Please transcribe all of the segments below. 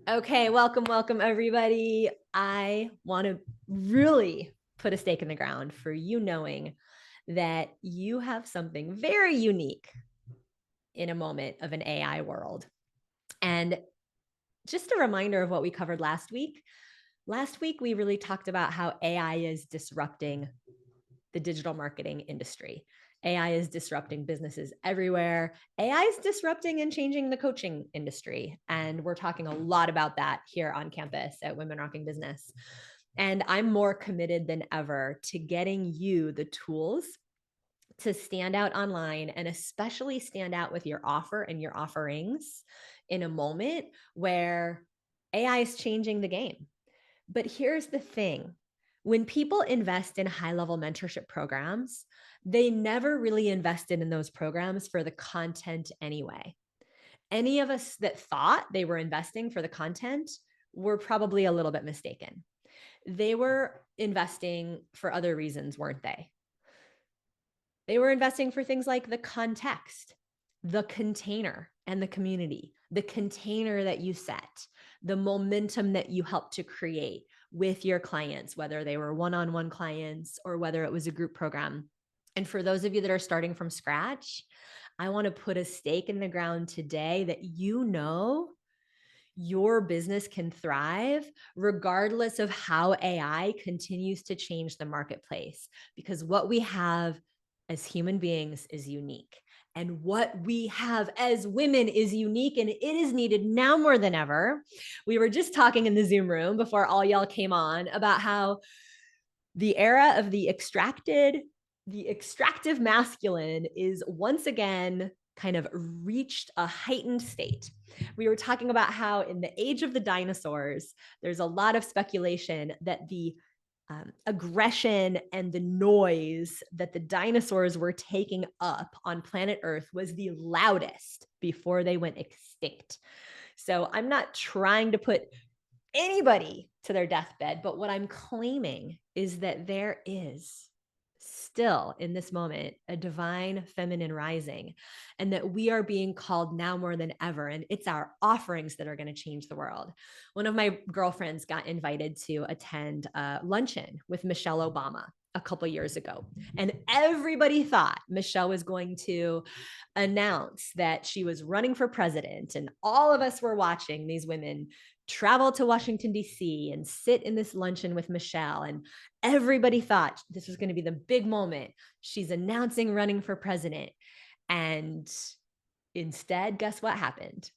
Okay, welcome everybody. I want to really put a stake in the ground for you knowing that you have something very unique in a moment of an AI world. And just a reminder of what we covered last week. Last week, we really talked about how AI is disrupting the digital marketing industry. AI is disrupting businesses everywhere. AI is disrupting and changing the coaching industry. And we're talking a lot about that here on campus at Women Rocking Business. And I'm more committed than ever to getting you the tools to stand out online and especially stand out with your offer and your offerings in a moment where AI is changing the game. But here's the thing. When people invest in high-level mentorship programs, they never really invested in those programs for the content anyway. Any of us that thought they were investing for the content were probably a little bit mistaken. They were investing for other reasons, weren't they? They were investing for things like the context, the container, and the community, the container that you set, the momentum that you helped to create with your clients, whether they were one-on-one clients or whether it was a group program. And for those of you that are starting from scratch, I want to put a stake in the ground today that you know your business can thrive regardless of how AI continues to change the marketplace. Because what we have as human beings is unique. And what we have as women is unique and it is needed now more than ever. We were just talking in the Zoom room before all y'all came on about how the era of the extractive masculine is once again kind of reached a heightened state. We were talking about how in the age of the dinosaurs, there's a lot of speculation that the aggression and the noise that the dinosaurs were taking up on planet Earth was the loudest before they went extinct. So I'm not trying to put anybody to their deathbed, but what I'm claiming is that there is still in this moment a divine feminine rising, and that we are being called now more than ever, and it's our offerings that are going to change the world. One of my girlfriends got invited to attend a luncheon with Michelle Obama a couple years ago, and everybody thought Michelle was going to announce that she was running for president, and all of us were watching these women travel to Washington, D.C. and sit in this luncheon with Michelle. And everybody thought this was going to be the big moment. She's announcing running for president. And instead, guess what happened?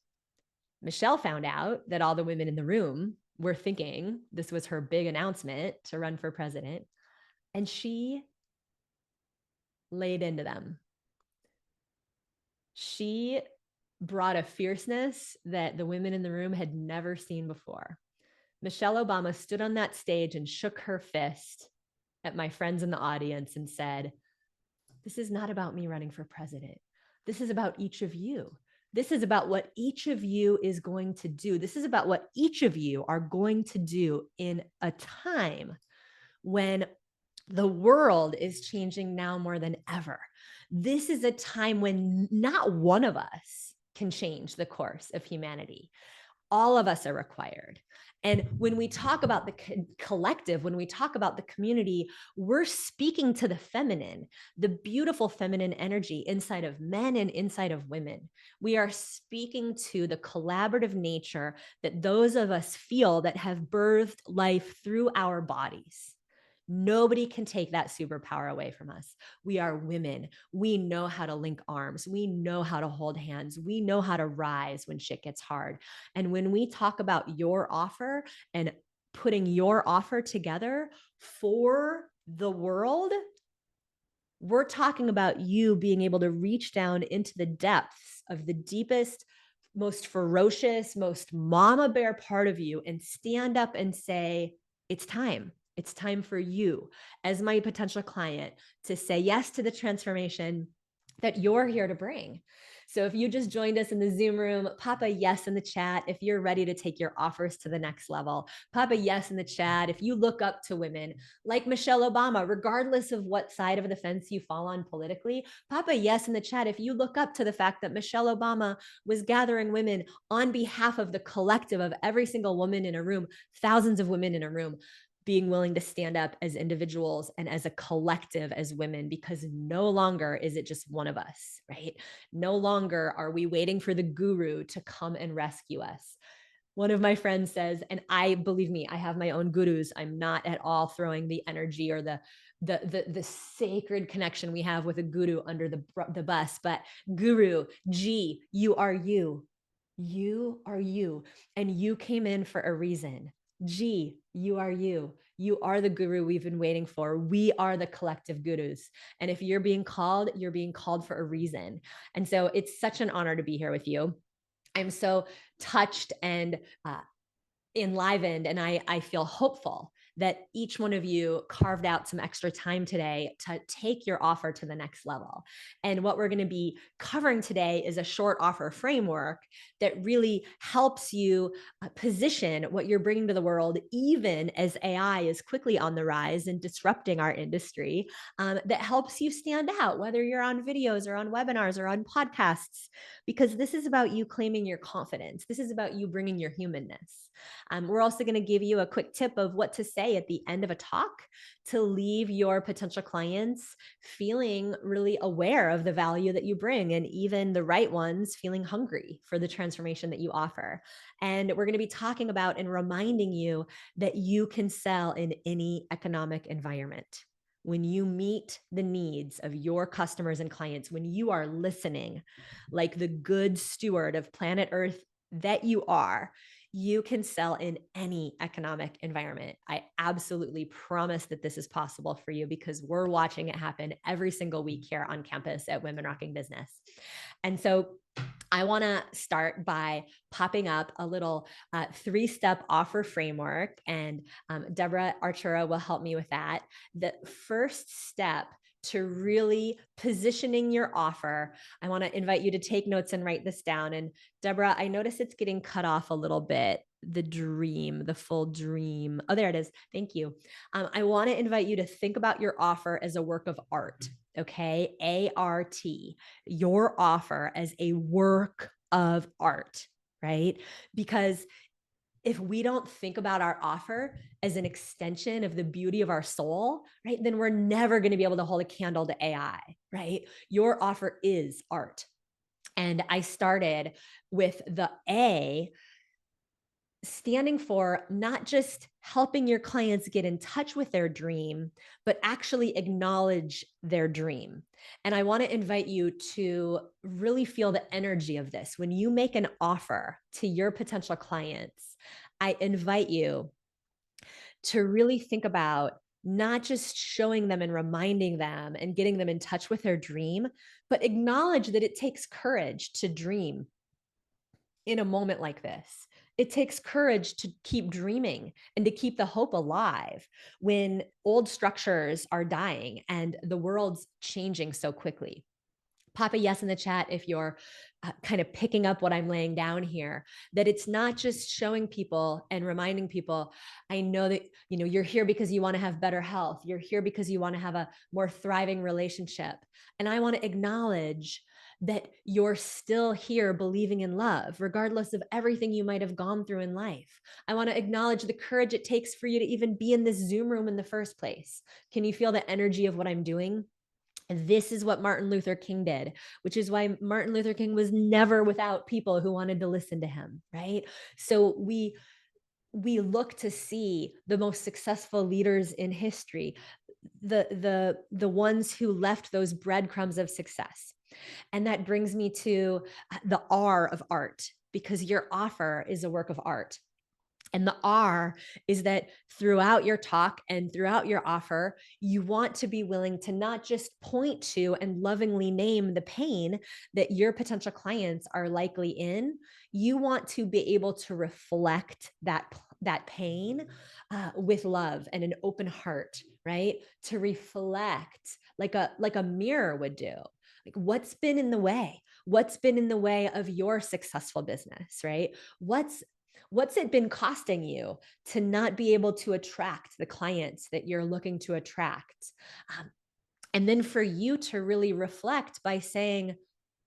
Michelle found out that all the women in the room were thinking this was her big announcement to run for president. And she laid into them. She brought a fierceness that the women in the room had never seen before. Michelle Obama stood on that stage and shook her fist at my friends in the audience and said, "This is not about me running for president. This is about each of you. This is about what each of you is going to do. This is about what each of you are going to do in a time when the world is changing now more than ever. This is a time when not one of us can change the course of humanity. All of us are required. And when we talk about the collective, when we talk about the community, we're speaking to the feminine, the beautiful feminine energy inside of men and inside of women. We are speaking to the collaborative nature that those of us feel that have birthed life through our bodies. Nobody can take that superpower away from us. We are women. We know how to link arms. We know how to hold hands. We know how to rise when shit gets hard. And when we talk about your offer and putting your offer together for the world, we're talking about you being able to reach down into the depths of the deepest, most ferocious, most mama bear part of you and stand up and say, it's time. It's time for you as my potential client to say yes to the transformation that you're here to bring. So if you just joined us in the Zoom room, pop a yes in the chat if you're ready to take your offers to the next level. Pop a yes in the chat if you look up to women like Michelle Obama, regardless of what side of the fence you fall on politically. Pop a yes in the chat if you look up to the fact that Michelle Obama was gathering women on behalf of the collective of every single woman in a room, thousands of women in a room, being willing to stand up as individuals and as a collective as women, because no longer is it just one of us, right? No longer are we waiting for the guru to come and rescue us. One of my friends says, and I believe me, I have my own gurus. I'm not at all throwing the energy or the sacred connection we have with a guru under the bus, but guru, G, you are you. You are you, and you came in for a reason. G, you are you. You are the guru we've been waiting for. We are the collective gurus. And if you're being called for a reason. And so it's such an honor to be here with you. I'm so touched and enlivened, and I feel hopeful that each one of you carved out some extra time today to take your offer to the next level. And what we're going to be covering today is a short offer framework that really helps you position what you're bringing to the world, even as AI is quickly on the rise and disrupting our industry, that helps you stand out, whether you're on videos or on webinars or on podcasts, because this is about you claiming your confidence. This is about you bringing your humanness. We're also going to give you a quick tip of what to say at the end of a talk to leave your potential clients feeling really aware of the value that you bring, and even the right ones feeling hungry for the transformation that you offer. And we're going to be talking about and reminding you that you can sell in any economic environment. When you meet the needs of your customers and clients, when you are listening like the good steward of planet Earth that you are, you can sell in any economic environment. I absolutely promise that this is possible for you, because we're watching it happen every single week here on campus at Women Rocking Business. And so I want to start by popping up a little 3-step offer framework, and Deborah Artura will help me with that. The first step to really positioning your offer, I want to invite you to take notes and write this down. And Deborah, I notice it's getting cut off a little bit. The full dream. Oh, there it is. Thank you. I want to invite you to think about your offer as a work of art. Okay. ART, your offer as a work of art, right? Because if we don't think about our offer as an extension of the beauty of our soul, right, then we're never going to be able to hold a candle to AI, right? Your offer is art. And I started with the A standing for not just helping your clients get in touch with their dream, but actually acknowledge their dream. And I want to invite you to really feel the energy of this. When you make an offer to your potential clients, I invite you to really think about not just showing them and reminding them and getting them in touch with their dream, but acknowledge that it takes courage to dream in a moment like this. It takes courage to keep dreaming and to keep the hope alive when old structures are dying and the world's changing so quickly. Pop a yes in the chat if you're kind of picking up what I'm laying down here, that it's not just showing people and reminding people, I know that you're here because you want to have better health. You're here because you want to have a more thriving relationship. And I want to acknowledge that you're still here believing in love, regardless of everything you might have gone through in life. I want to acknowledge the courage it takes for you to even be in this Zoom room in the first place. Can you feel the energy of what I'm doing? This is what Martin Luther King did, which is why Martin Luther King was never without people who wanted to listen to him, right? So we look to see the most successful leaders in history, the ones who left those breadcrumbs of success. And that brings me to the R of art, because your offer is a work of art. And the R is that throughout your talk and throughout your offer, you want to be willing to not just point to and lovingly name the pain that your potential clients are likely in. You want to be able to reflect that pain with love and an open heart, right? To reflect like a mirror would do. Like, what's been in the way? What's been in the way of your successful business, right? What's it been costing you to not be able to attract the clients that you're looking to attract? And then for you to really reflect by saying,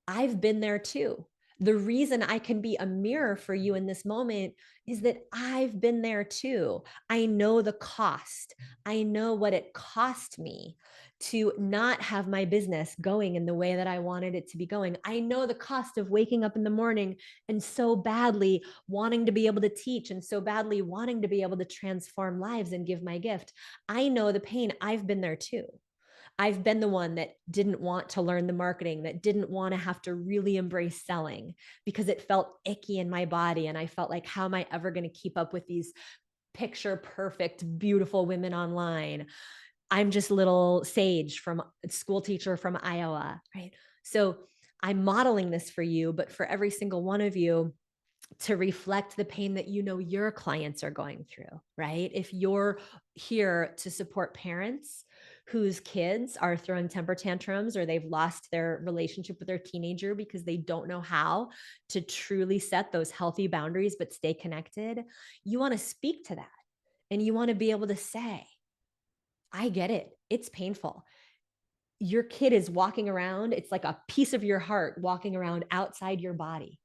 I've been there too. The reason I can be a mirror for you in this moment is that I've been there too. I know the cost. I know what it cost me to not have my business going in the way that I wanted it to be going. I know the cost of waking up in the morning and so badly wanting to be able to teach and so badly wanting to be able to transform lives and give my gift. I know the pain. I've been there too. I've been the one that didn't want to learn the marketing, that didn't want to have to really embrace selling because it felt icky in my body. And I felt like, how am I ever going to keep up with these picture perfect, beautiful women online? I'm just little Sage from school teacher from Iowa, right? So I'm modeling this for you, but for every single one of you, to reflect the pain that you know your clients are going through, right? If you're here to support parents whose kids are throwing temper tantrums or they've lost their relationship with their teenager because they don't know how to truly set those healthy boundaries but stay connected, you want to speak to that and you want to be able to say, I get it. It's painful. Your kid is walking around. It's like a piece of your heart walking around outside your body.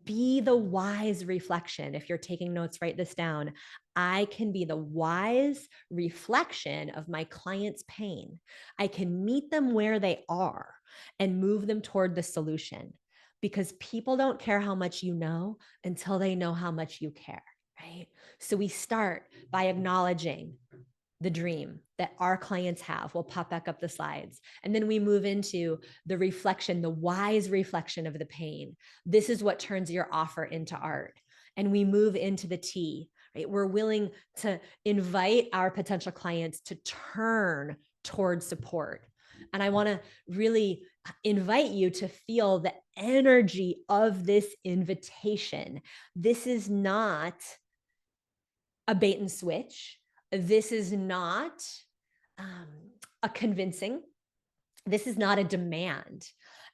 Be the wise reflection. If you're taking notes, write this down. I can be the wise reflection of my client's pain. I can meet them where they are and move them toward the solution, because people don't care how much you know until they know how much you care, right? So we start by acknowledging the dream that our clients have. We'll pop back up the slides. And then we move into the reflection, the wise reflection of the pain. This is what turns your offer into art. And we move into the T, right? We're willing to invite our potential clients to turn towards support. And I want to really invite you to feel the energy of this invitation. This is not a bait and switch. This is not a convincing. This is not a demand.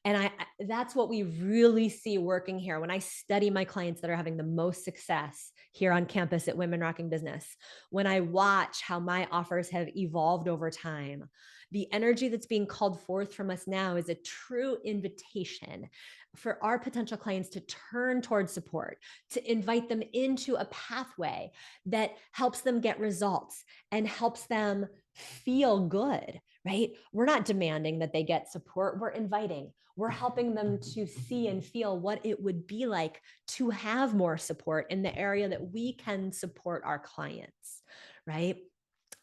And that's what we really see working here. When I study my clients that are having the most success here on campus at Women Rocking Business, when I watch how my offers have evolved over time, the energy that's being called forth from us now is a true invitation for our potential clients to turn towards support, to invite them into a pathway that helps them get results and helps them feel good, right? We're not demanding that they get support. We're inviting. We're helping them to see and feel what it would be like to have more support in the area that we can support our clients, right?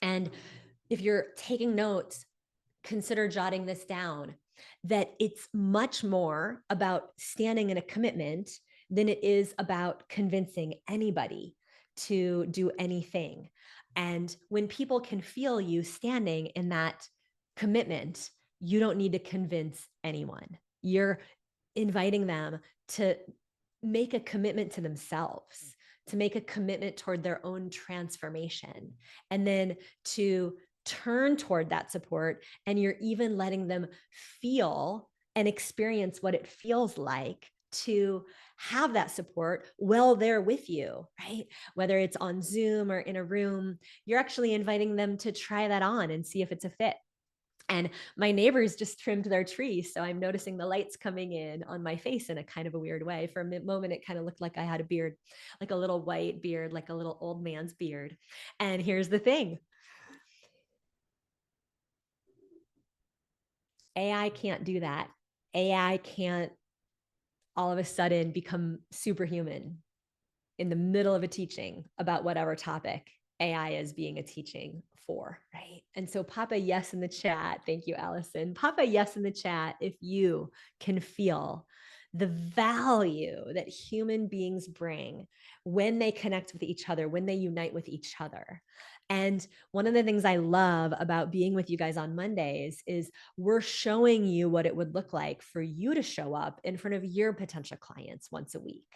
And if you're taking notes, consider jotting this down, that it's much more about standing in a commitment than it is about convincing anybody to do anything. And when people can feel you standing in that commitment, you don't need to convince anyone. You're inviting them to make a commitment to themselves, to make a commitment toward their own transformation, and then to turn toward that support. And you're even letting them feel and experience what it feels like to have that support while they're with you, right? Whether it's on Zoom or in a room, you're actually inviting them to try that on and see if it's a fit. And my neighbors just trimmed their tree, so I'm noticing the lights coming in on my face in a kind of a weird way. For a moment, it kind of looked like I had a beard, like a little white beard, like a little old man's beard. And here's the thing. AI can't do that. AI can't all of a sudden become superhuman in the middle of a teaching about whatever topic AI is being a teaching for, right? And so pop a yes in the chat. Thank you, Allison. Pop a yes in the chat if you can feel the value that human beings bring when they connect with each other, when they unite with each other. And one of the things I love about being with you guys on Mondays is we're showing you what it would look like for you to show up in front of your potential clients once a week,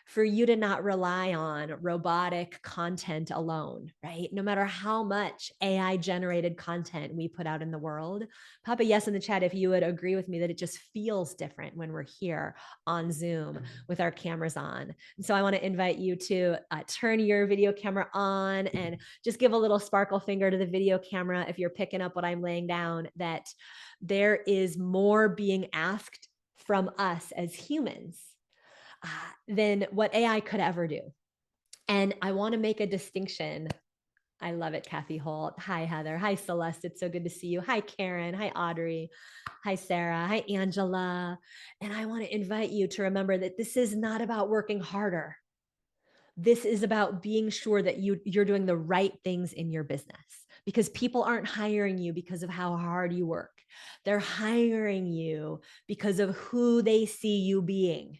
for you to not rely on robotic content alone, right? No matter how much AI generated content we put out in the world, pop a yes in the chat if you would agree with me that it just feels different when we're here on Zoom with our cameras on. And so I want to invite you to turn your video camera on and just give a little sparkle finger to the video camera if you're picking up what I'm laying down, that there is more being asked from us as humans than what AI could ever do. And I want to make a distinction. I love it, Kathy Holt. Hi, Heather. Hi, Celeste. It's so good to see you. Hi, Karen. Hi, Audrey. Hi, Sarah. Hi, Angela. And I want to invite you to remember that this is not about working harder. This is about being sure that you're doing the right things in your business, because people aren't hiring you because of how hard you work. They're hiring you because of who they see you being.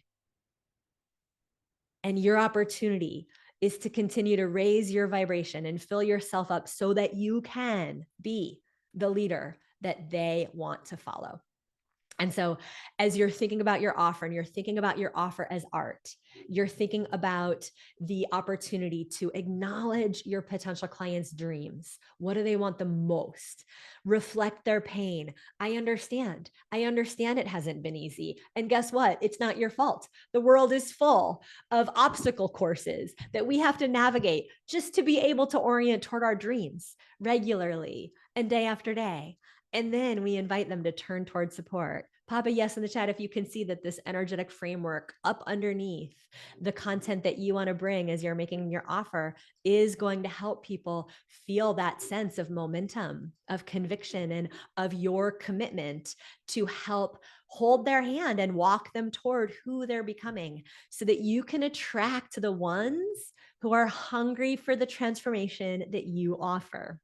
And your opportunity is to continue to raise your vibration and fill yourself up so that you can be the leader that they want to follow. And so as you're thinking about your offer, and you're thinking about your offer as art, you're thinking about the opportunity to acknowledge your potential clients' dreams. What do they want the most? Reflect their pain. I understand. I understand it hasn't been easy. And guess what? It's not your fault. The world is full of obstacle courses that we have to navigate just to be able to orient toward our dreams regularly and day after day. And then we invite them to turn towards support. Pop a yes in the chat if you can see that this energetic framework up underneath the content that you want to bring as you're making your offer is going to help people feel that sense of momentum, of conviction, and of your commitment to help hold their hand and walk them toward who they're becoming, so that you can attract the ones who are hungry for the transformation that you offer.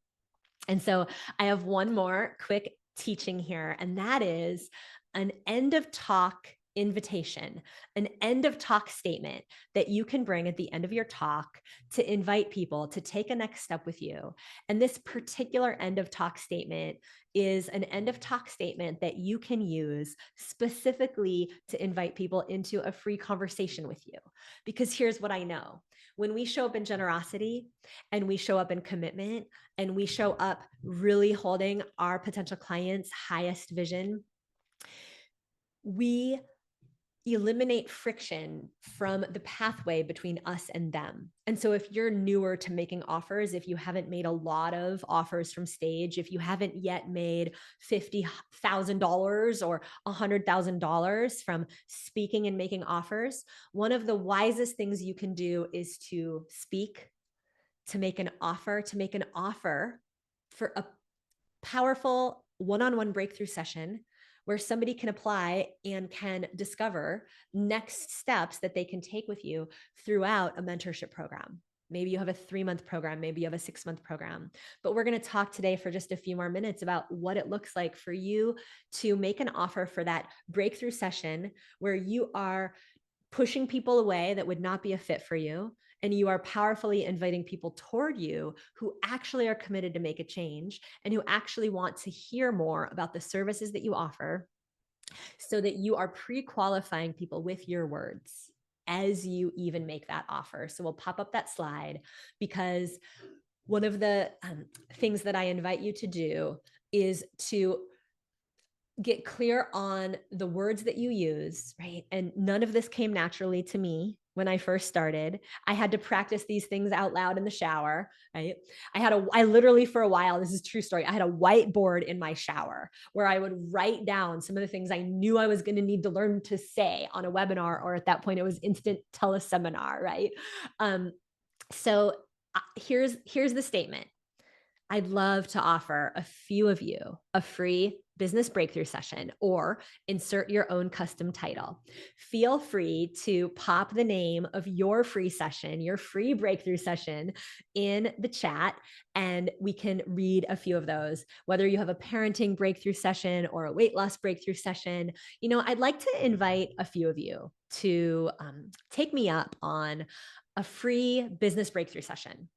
And so I have one more quick teaching here, and that is an end of talk invitation, an end of talk statement that you can bring at the end of your talk to invite people to take a next step with you. And this particular end of talk statement is an end of talk statement that you can use specifically to invite people into a free conversation with you. Because here's what I know. When we show up in generosity and we show up in commitment and we show up really holding our potential clients' highest vision, we eliminate friction from the pathway between us and them. And so if you're newer to making offers, if you haven't made a lot of offers from stage, if you haven't yet made $50,000 or $100,000 from speaking and making offers, one of the wisest things you can do is to speak, to make an offer for a powerful one-on-one breakthrough session where somebody can apply and can discover next steps that they can take with you throughout a mentorship program. Maybe you have a 3-month program, maybe you have a 6-month program. But we're going to talk today for just a few more minutes about what it looks like for you to make an offer for that breakthrough session where you are pushing people away that would not be a fit for you, and you are powerfully inviting people toward you who actually are committed to make a change and who actually want to hear more about the services that you offer, so that you are pre-qualifying people with your words as you even make that offer. So we'll pop up that slide, because one of the things that I invite you to do is to get clear on the words that you use, right? And none of this came naturally to me when I first started. I had to practice these things out loud in the shower, right? I literally for a while, this is a true story, I had a whiteboard in my shower where I would write down some of the things I knew I was going to need to learn to say on a webinar, or at that point it was instant teleseminar, right? So here's the statement. I'd love to offer a few of you a free business breakthrough session, or insert your own custom title. Feel free to pop the name of your free session, your free breakthrough session in the chat, and we can read a few of those. Whether you have a parenting breakthrough session or a weight loss breakthrough session, I'd like to invite a few of you to take me up on a free business breakthrough session,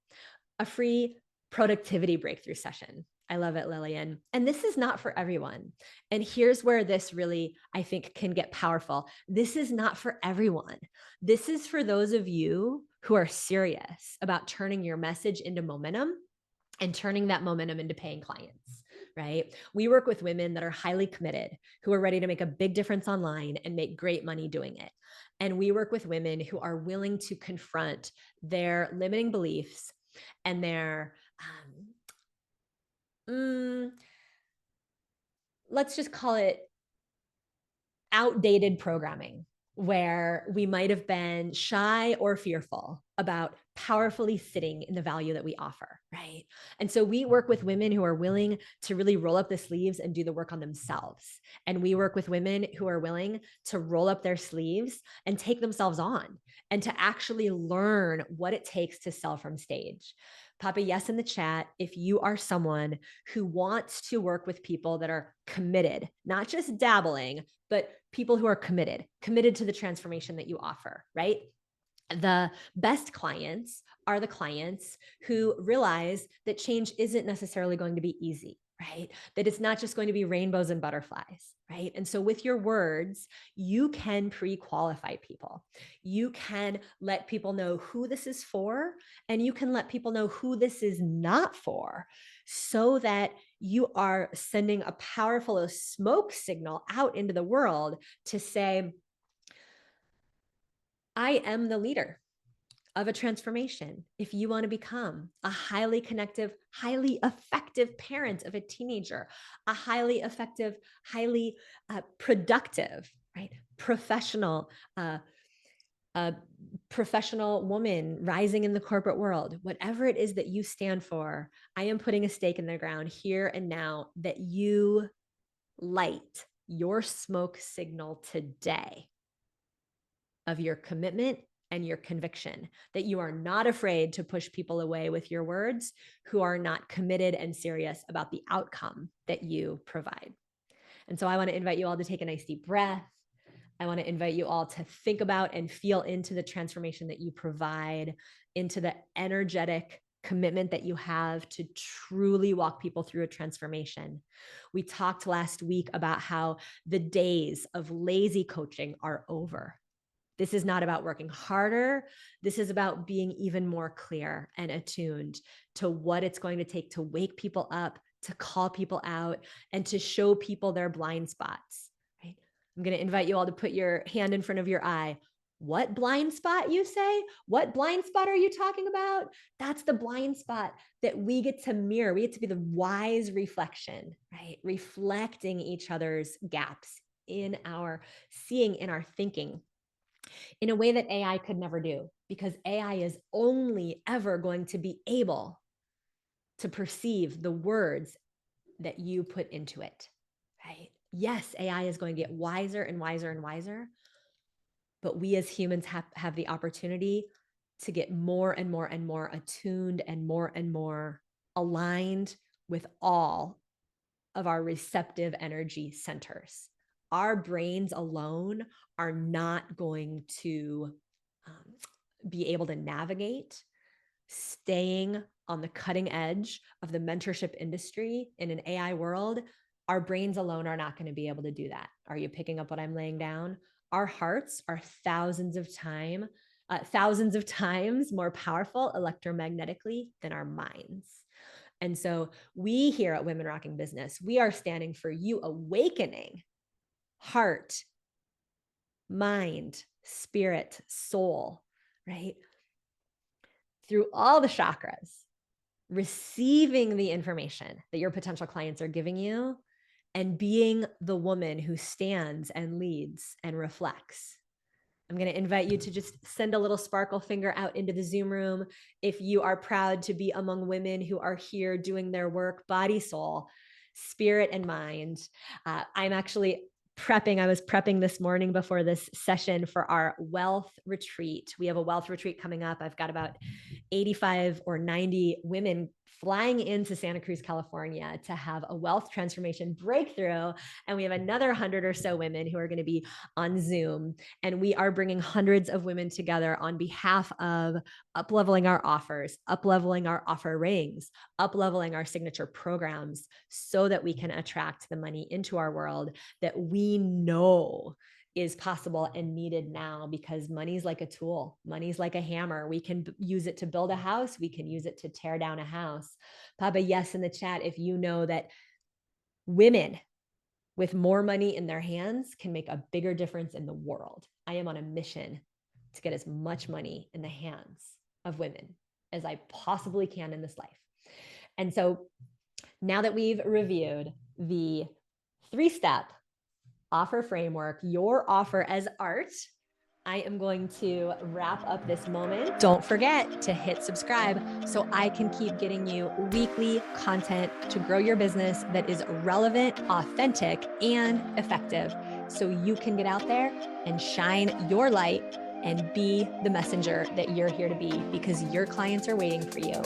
a free productivity breakthrough session. I love it, Lillian. And this is not for everyone. And here's where this really, I think, can get powerful. This is not for everyone. This is for those of you who are serious about turning your message into momentum and turning that momentum into paying clients, right? We work with women that are highly committed, who are ready to make a big difference online and make great money doing it. And we work with women who are willing to confront their limiting beliefs and their let's just call it outdated programming, where we might have been shy or fearful about powerfully sitting in the value that we offer, right? And so we work with women who are willing to really roll up the sleeves and do the work on themselves. And we work with women who are willing to roll up their sleeves and take themselves on and to actually learn what it takes to sell from stage. Pop a yes in the chat if you are someone who wants to work with people that are committed, not just dabbling, but people who are committed to the transformation that you offer, right? The best clients are the clients who realize that change isn't necessarily going to be easy, right? That it's not just going to be rainbows and butterflies, right? And so with your words, you can pre-qualify people. You can let people know who this is for, and you can let people know who this is not for, so that you are sending a powerful smoke signal out into the world to say, I am the leader of a transformation. If you want to become a highly connective, highly effective parent of a teenager, a highly effective, highly productive, right, professional, professional woman rising in the corporate world, whatever it is that you stand for, I am putting a stake in the ground here and now that you light your smoke signal today of your commitment and your conviction, that you are not afraid to push people away with your words who are not committed and serious about the outcome that you provide. And so I want to invite you all to take a nice deep breath. I want to invite you all to think about and feel into the transformation that you provide, into the energetic commitment that you have to truly walk people through a transformation. We talked last week about how the days of lazy coaching are over. This is not about working harder. This is about being even more clear and attuned to what it's going to take to wake people up, to call people out, and to show people their blind spots. Right? I'm going to invite you all to put your hand in front of your eye. What blind spot, you say? What blind spot are you talking about? That's the blind spot that we get to mirror. We get to be the wise reflection, right? Reflecting each other's gaps in our seeing, in our thinking, in a way that AI could never do, because AI is only ever going to be able to perceive the words that you put into it, right? Yes, AI is going to get wiser and wiser and wiser, but we as humans have the opportunity to get more and more and more attuned and more aligned with all of our receptive energy centers. Our brains alone are not going to be able to navigate staying on the cutting edge of the mentorship industry in an AI world. Our brains alone are not going to be able to do that. Are you picking up what I'm laying down? Our hearts are thousands of times more powerful electromagnetically than our minds. And so we here at Women Rocking Business, we are standing for you awakening heart, mind, spirit, soul, right? Through all the chakras, receiving the information that your potential clients are giving you and being the woman who stands and leads and reflects. I'm going to invite you to just send a little sparkle finger out into the Zoom room if you are proud to be among women who are here doing their work, body, soul, spirit and mind. I'm actually prepping. I was prepping this morning before this session for our wealth retreat. We have a wealth retreat coming up. I've got about 85 or 90 women flying into Santa Cruz, California to have a wealth transformation breakthrough. And we have another 100 or so women who are going to be on Zoom. And we are bringing hundreds of women together on behalf of up-leveling our offers, up-leveling our offer rings, up-leveling our signature programs so that we can attract the money into our world that we know is possible and needed now, because money's like a tool. Money's like a hammer. We can use it to build a house. We can use it to tear down a house. Papa, yes, in the chat, if you know that women with more money in their hands can make a bigger difference in the world. I am on a mission to get as much money in the hands of women as I possibly can in this life. And so now that we've reviewed the 3-step offer framework, your offer as art, I am going to wrap up this moment. Don't forget to hit subscribe so I can keep getting you weekly content to grow your business that is relevant, authentic, and effective, so you can get out there and shine your light and be the messenger that you're here to be, because your clients are waiting for you.